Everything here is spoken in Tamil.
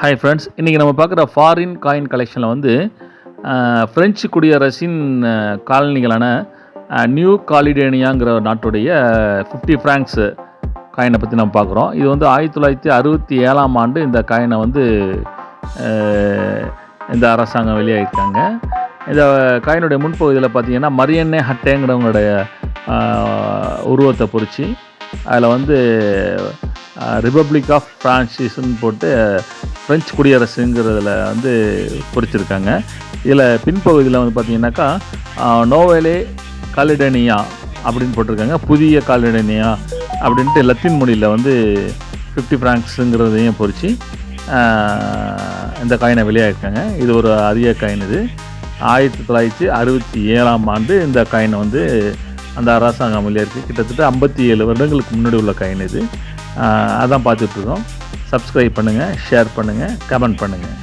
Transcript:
ஹாய் ஃப்ரெண்ட்ஸ், இன்றைக்கி நம்ம பார்க்குற ஃபாரின் காயின் கலெக்ஷனில் வந்து ஃப்ரெஞ்சு குடியரசின் காலனிகளான நியூ காலிடேனியாங்கிற நாட்டுடைய 50 ஃப்ராங்க்ஸு காயினை பற்றி நம்ம பார்க்குறோம். இது வந்து 1967ஆம் ஆண்டு இந்த காயினை வந்து இந்த அரசாங்கம் வெளியாகிருக்காங்க. இந்த காயினுடைய முன்பகுதியில் பார்த்திங்கன்னா மரியன்னே ஹட்டேங்கிறவங்களுடைய உருவத்தை பொறிச்சு அதில் வந்து ரிப்பப்ளிக் ஆஃப் ஃப்ரான்சிஸ்ன்னு போட்டு ஃப்ரெஞ்சு குடியரசுங்கிறதுல வந்து பொறிச்சிருக்காங்க. இதில் பின்பகுதியில் வந்து பார்த்திங்கனாக்கா நோவெலே காலிடேனியா அப்படின்னு போட்டிருக்காங்க. புதிய காலிடேனியா அப்படின்ட்டு லத்தீன் மொழியில் வந்து 50 ஃப்ராங்க்ஸுங்கிறதையும் பொறிச்சு இந்த காயினை வெளியாகிருக்காங்க. இது ஒரு அரிய காயின். இது 1967ஆம் ஆண்டு இந்த காயினை வந்து அந்த அரசாங்கம் வெளியாயிருக்கு. கிட்டத்தட்ட 57 வருடங்களுக்கு முன்னாடி உள்ள காயின் இது. அதான் பார்த்துட்ருக்கோம். சப்ஸ்கிரைப் பண்ணுங்கள், ஷேர் பண்ணுங்கள், கமெண்ட் பண்ணுங்கள்.